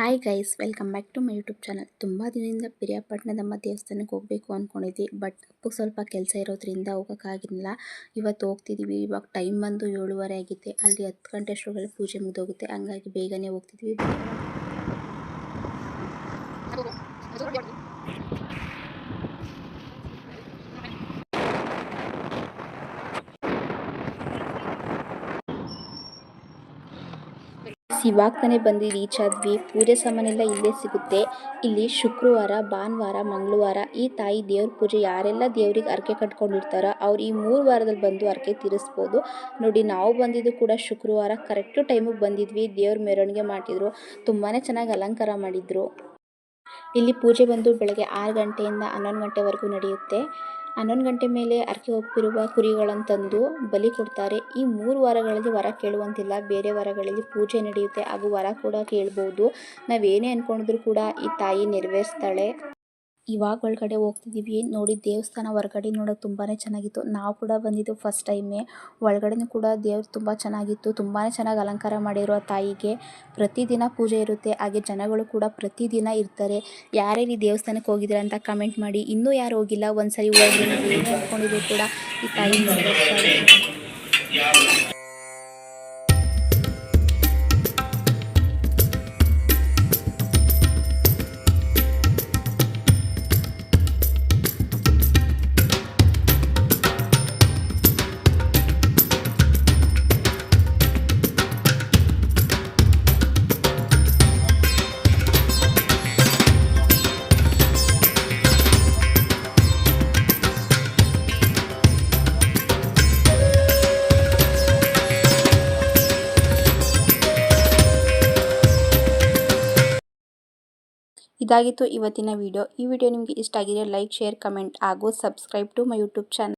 Hi guys, welcome back to my YouTube channel. ತುಂಬ ದಿನದಿಂದ ಪಿರಿಯಾಪಟ್ಟಣದಮ್ಮ ದೇವಸ್ಥಾನಕ್ಕೆ ಹೋಗಬೇಕು ಅಂದ್ಕೊಂಡಿದ್ವಿ. ಬಟ್ ಸ್ವಲ್ಪ ಕೆಲಸ ಇರೋದ್ರಿಂದ ಹೋಗೋಕ್ಕಾಗಿಲ್ಲ. ಇವತ್ತು ಹೋಗ್ತಿದ್ದೀವಿ. ಇವಾಗ ಟೈಮ್ ಬಂದು 7:30 ಆಗಿದೆ. ಅಲ್ಲಿ 10 ಗಂಟೆ ಅಷ್ಟರೊಳಗೆ ಪೂಜೆ ಮುಗಿದೋಗುತ್ತೆ. ಹಂಗಾಗಿ ಬೇಗನೆ ಹೋಗ್ತಿದ್ವಿ. ಇವಾಗ ತಾನೇ ಬಂದು ರೀಚ್ ಆದ್ವಿ. ಪೂಜೆ ಸಾಮಾನೆಲ್ಲ ಇಲ್ಲೇ ಸಿಗುತ್ತೆ. ಇಲ್ಲಿ ಶುಕ್ರವಾರ, ಭಾನುವಾರ, ಮಂಗಳವಾರ ಈ ತಾಯಿ ದೇವ್ರ ಪೂಜೆ ಯಾರೆಲ್ಲ ದೇವ್ರಿಗೆ ಹರಕೆ ಕಟ್ಕೊಂಡಿರ್ತಾರೋ ಅವ್ರು ಈ 3 ವಾರದಲ್ಲಿ ಬಂದು ಹರಕೆ ತೀರಿಸ್ಬೋದು. ನೋಡಿ, ನಾವು ಬಂದಿದ್ದು ಕೂಡ ಶುಕ್ರವಾರ ಕರೆಕ್ಟು ಟೈಮಿಗೆ ಬಂದಿದ್ವಿ. ದೇವ್ರ ಮೆರವಣಿಗೆ ಮಾಡಿದ್ರು, ತುಂಬಾ ಚೆನ್ನಾಗಿ ಅಲಂಕಾರ ಮಾಡಿದ್ರು. ಇಲ್ಲಿ ಪೂಜೆ ಬಂದು ಬೆಳಗ್ಗೆ 6 ಗಂಟೆಯಿಂದ 11 ಗಂಟೆವರೆಗೂ ನಡೆಯುತ್ತೆ. 11 ಗಂಟೆ ಮೇಲೆ ಹರಕೆ ಹೋಗ್ತಿರುವ ಕುರಿಗಳನ್ನು ತಂದು ಬಲಿ ಕೊಡ್ತಾರೆ. ಈ 3 ವಾರಗಳಲ್ಲಿ ವರ ಕೇಳುವಂತಿಲ್ಲ. ಬೇರೆ ವಾರಗಳಲ್ಲಿ ಪೂಜೆ ನಡೆಯುತ್ತೆ ಹಾಗೂ ವರ ಕೂಡ ಕೇಳ್ಬೋದು. ನಾವೇನೇ ಅಂದ್ಕೊಂಡಿದ್ರು ಕೂಡ ಈ ತಾಯಿ ನೆರವೇರಿಸ್ತಾಳೆ. ಇವಾಗ ಒಳಗಡೆ ಹೋಗ್ತಿದ್ದೀವಿ. ನೋಡಿ, ದೇವಸ್ಥಾನ ಹೊರಗಡೆ ನೋಡೋಕೆ ತುಂಬಾ ಚೆನ್ನಾಗಿತ್ತು. ನಾವು ಕೂಡ ಬಂದಿದ್ದು ಫಸ್ಟ್ ಟೈಮೇ. ಒಳಗಡೆನೂ ಕೂಡ ದೇವ್ರು ತುಂಬ ಚೆನ್ನಾಗಿತ್ತು. ತುಂಬಾ ಚೆನ್ನಾಗಿ ಅಲಂಕಾರ ಮಾಡಿರೋ ತಾಯಿಗೆ ಪ್ರತಿದಿನ ಪೂಜೆ ಇರುತ್ತೆ. ಹಾಗೆ ಜನಗಳು ಕೂಡ ಪ್ರತಿದಿನ ಇರ್ತಾರೆ. ಯಾರ್ಯಾರು ಈ ದೇವಸ್ಥಾನಕ್ಕೆ ಹೋಗಿದ್ದೀರಾ ಅಂತ ಕಮೆಂಟ್ ಮಾಡಿ. ಇನ್ನೂ ಯಾರು ಹೋಗಿಲ್ಲ, ಒಂದ್ಸರಿ ಹೋಗಿ ಅಂದ್ಕೊಂಡಿದ್ರು ಕೂಡ ಈ ತಾಯಿ ನೆರವೇರಿಸ್ತಾಳೆ. ಇದಾಗಿತ್ತು ಇವತ್ತಿನ ವಿಡಿಯೋ. ಈ ವಿಡಿಯೋ ನಿಮಗೆ ಇಷ್ಟ ಆಗಿದೆ ಲೈಕ್, ಶೇರ್, ಕಮೆಂಟ್ ಹಾಗೂ subscribe to my YouTube channel.